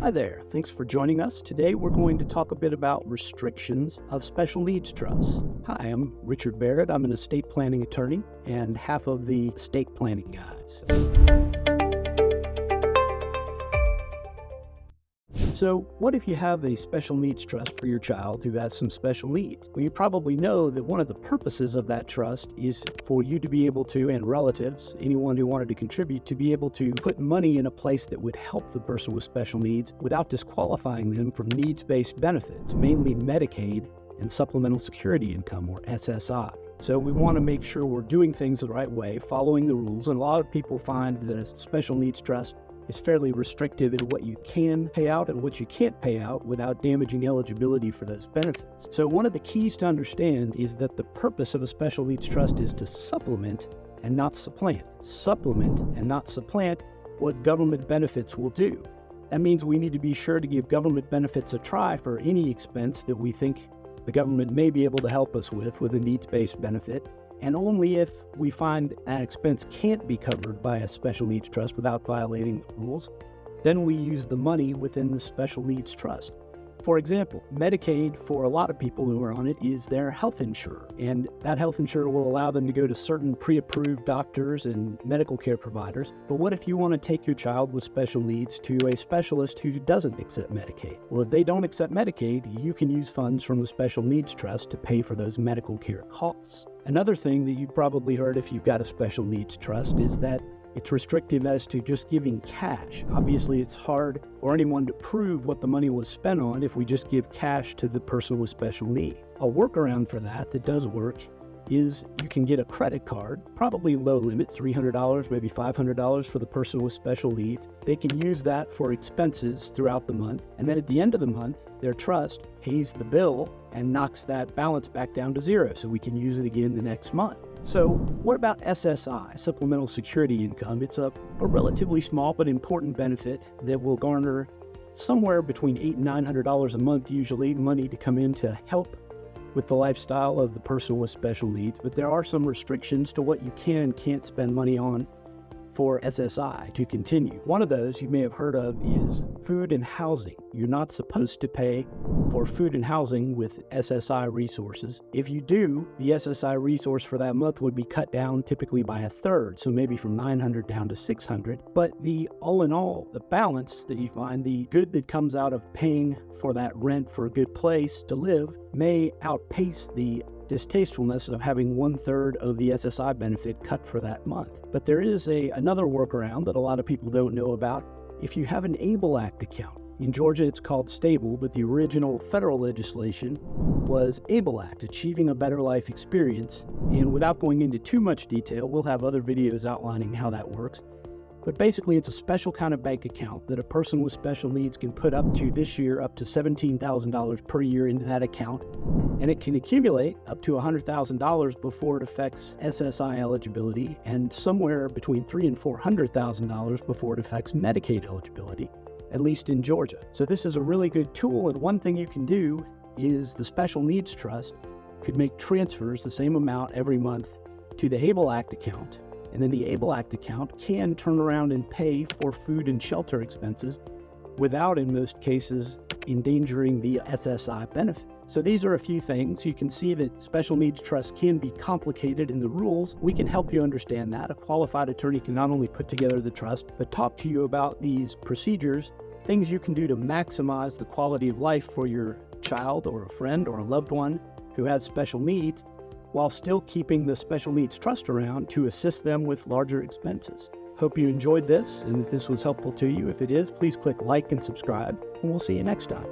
Hi there, thanks for joining us. Today we're going to talk a bit about restrictions of special needs trusts. Hi, I'm Richard Barid. I'm an estate planning attorney and half of the estate planning guys. So what if you have a special needs trust for your child who has some special needs? Well, you probably know that one of the purposes of that trust is for you to be able to, and relatives, anyone who wanted to contribute, to be able to put money in a place that would help the person with special needs without disqualifying them from needs-based benefits, mainly Medicaid and Supplemental Security Income, or SSI. So we want to make sure we're doing things the right way, following the rules, and a lot of people find that a special needs trust is fairly restrictive in what you can pay out and what you can't pay out without damaging eligibility for those benefits. So one of the keys to understand is that the purpose of a special needs trust is to supplement and not supplant. Supplement and not supplant what government benefits will do. That means we need to be sure to give government benefits a try for any expense that we think the government may be able to help us with a needs-based benefit. And only if we find that expense can't be covered by a special needs trust without violating the rules, then we use the money within the special needs trust. For example, Medicaid, for a lot of people who are on it, is their health insurer, and that health insurer will allow them to go to certain pre-approved doctors and medical care providers. But what if you want to take your child with special needs to a specialist who doesn't accept Medicaid? Well, if they don't accept Medicaid, you can use funds from the special needs trust to pay for those medical care costs. Another thing that you've probably heard if you've got a special needs trust is that it's restrictive as to just giving cash. Obviously, it's hard for anyone to prove what the money was spent on if we just give cash to the person with special needs. A workaround for that does work is you can get a credit card, probably low limit, $300, maybe $500 for the person with special needs. They can use that for expenses throughout the month, and then at the end of the month, their trust pays the bill and knocks that balance back down to zero, so we can use it again the next month. So what about SSI, Supplemental Security Income? It's a relatively small but important benefit that will garner somewhere between $800 and $900 a month, usually, money to come in to help with the lifestyle of the person with special needs. But there are some restrictions to what you can and can't spend money on for SSI to continue. One of those you may have heard of is food and housing. You're not supposed to pay for food and housing with SSI resources. If you do, the SSI resource for that month would be cut down typically by a third, so maybe from $900 down to $600. But all in all, the balance that you find, the good that comes out of paying for that rent for a good place to live, may outpace the distastefulness of having 1/3 of the SSI benefit cut for that month. But there is another workaround that a lot of people don't know about. If you have an ABLE Act account, in Georgia it's called Stable, but the original federal legislation was ABLE Act, Achieving a Better Life Experience. And without going into too much detail, we'll have other videos outlining how that works. But basically, it's a special kind of bank account that a person with special needs can put up to $17,000 per year into that account. And it can accumulate up to $100,000 before it affects SSI eligibility, and somewhere between $300,000 and $400,000 before it affects Medicaid eligibility, at least in Georgia. So this is a really good tool, and one thing you can do is the Special Needs Trust could make transfers the same amount every month to the ABLE Act account. And then the ABLE Act account can turn around and pay for food and shelter expenses without, in most cases, endangering the SSI benefit. So these are a few things. You can see that special needs trusts can be complicated in the rules. We can help you understand that. A qualified attorney can not only put together the trust, but talk to you about these procedures, things you can do to maximize the quality of life for your child or a friend or a loved one who has special needs, while still keeping the special needs trust around to assist them with larger expenses. Hope you enjoyed this and that this was helpful to you. If it is, please click like and subscribe, and we'll see you next time.